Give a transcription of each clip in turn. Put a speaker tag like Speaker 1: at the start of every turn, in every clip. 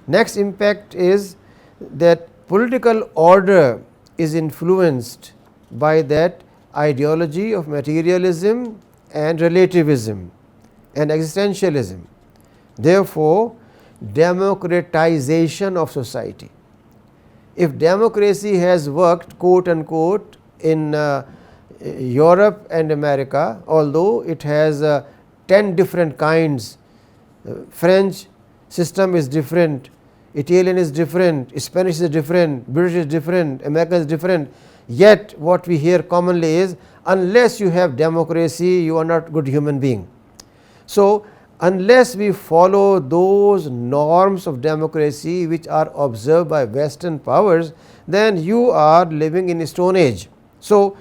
Speaker 1: Next impact is that political order is influenced by that ideology of materialism and relativism and existentialism. Therefore, democratization of society. If democracy has worked quote unquote in Europe and America, although it has 10 different kinds, French system is different, Italian is different, Spanish is different, British is different, American is different, yet what we hear commonly is unless you have democracy you are not good human being. So, unless we follow those norms of democracy which are observed by Western powers, then you are living in a stone age. So,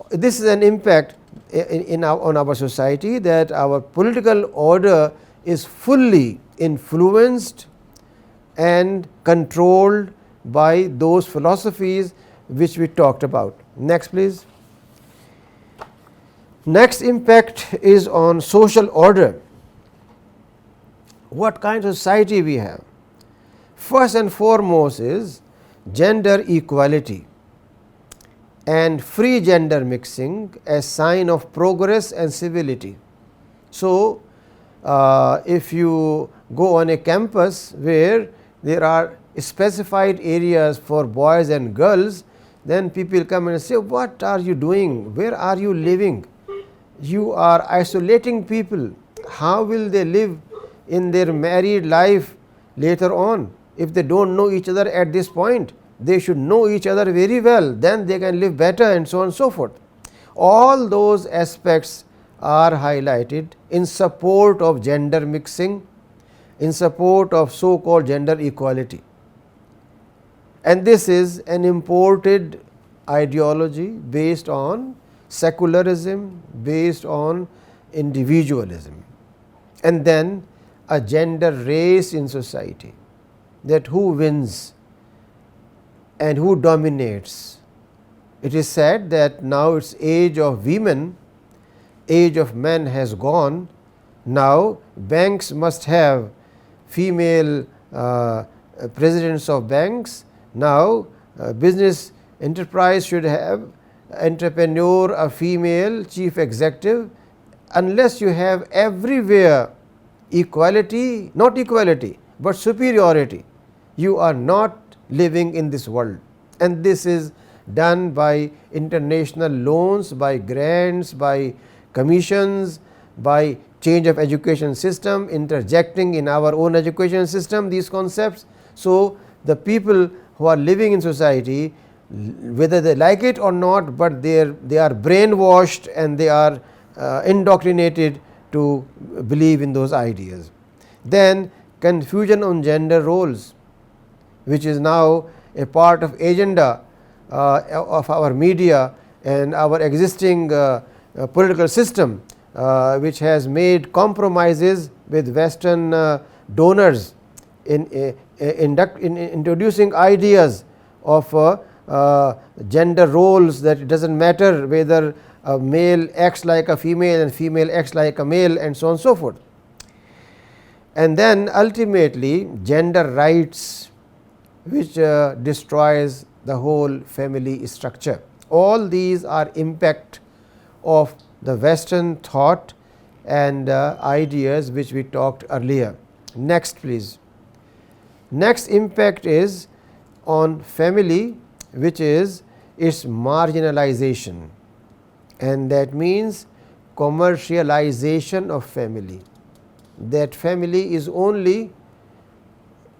Speaker 1: this is an impact on our society, that our political order is fully influenced and controlled by those philosophies which we talked about. Next please. Next impact is on social order. What kind of society we have? First and foremost is gender equality and free gender mixing as sign of progress and civility. So, if you go on a campus where there are specified areas for boys and girls, then people come and say, what are you doing? Where are you living? You are isolating people. How will they live in their married life later on if they do not know each other at this point? They should know each other very well, then they can live better, and so on and so forth. All those aspects are highlighted in support of gender mixing, in support of so called gender equality. And this is an imported ideology based on secularism, based on individualism, and then a gender race in society, that who wins and who dominates. It is said that now its age of women, age of men has gone. Now banks must have female presidents of banks. Now business enterprise should have entrepreneur, a female chief executive. Unless you have everywhere equality, not equality, but superiority, you are not living in this world. And this is done by international loans, by grants, by commissions, by change of education system, interjecting in our own education system these concepts. So, the people who are living in society, whether they like it or not, but they are brainwashed and they are indoctrinated to believe in those ideas. Then confusion on gender roles, which is now a part of agenda of our media and our existing political system, which has made compromises with Western donors in introducing ideas of gender roles, that it does not matter whether a male acts like a female and female acts like a male, and so on and so forth. And then ultimately gender rights, which destroys the whole family structure. All these are impact of the Western thought and ideas which we talked earlier. Next please. Next impact is on family, which is its marginalization, and that means commercialization of family. That family is only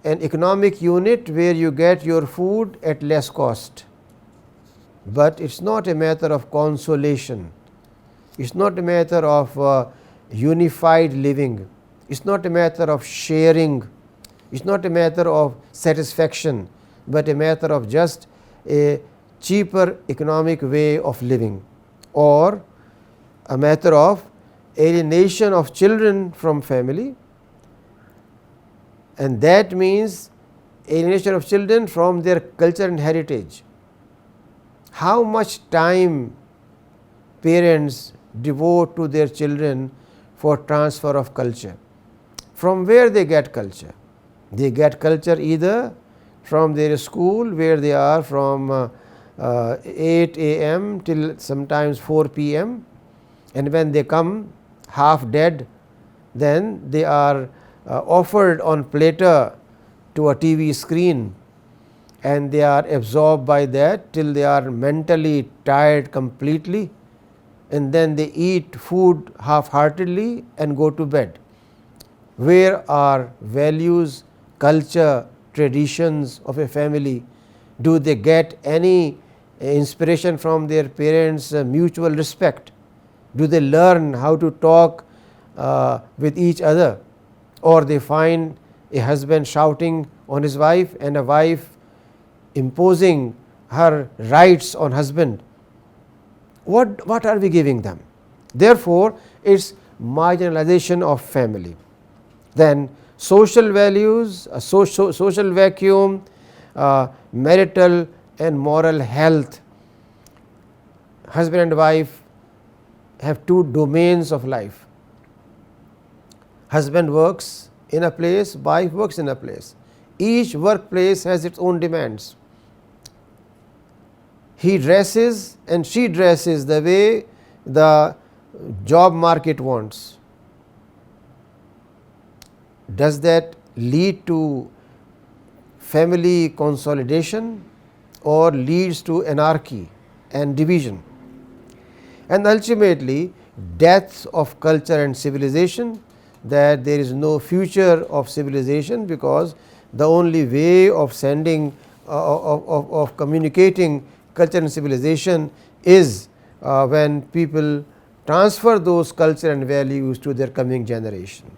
Speaker 1: an economic unit where you get your food at less cost, but it is not a matter of consolation, it is not a matter of unified living, it is not a matter of sharing, it is not a matter of satisfaction, but a matter of just a cheaper economic way of living, or a matter of alienation of children from family, and that means alienation of children from their culture and heritage. How much time parents devote to their children for transfer of culture? From where they get culture? They get culture either from their school, where they are from 8 a.m. till sometimes 4 p.m. and when they come half dead, then they are offered on platter to a TV screen, and they are absorbed by that till they are mentally tired completely, and then they eat food half-heartedly and go to bed. Where are values, culture, traditions of a family? Do they get any inspiration from their parents' mutual respect? Do they learn how to talk with each other, or they find a husband shouting on his wife and a wife imposing her rights on husband? What are we giving them? Therefore, it is marginalization of family. Then social values, a social vacuum, marital and moral health. Husband and wife have two domains of life. Husband works in a place, wife works in a place. Each workplace has its own demands. He dresses and she dresses the way the job market wants. Does that lead to family consolidation or leads to anarchy and division? And ultimately, death of culture and civilization, that there is no future of civilization, because the only way of sending of communicating culture and civilization is when people transfer those culture and values to their coming generation.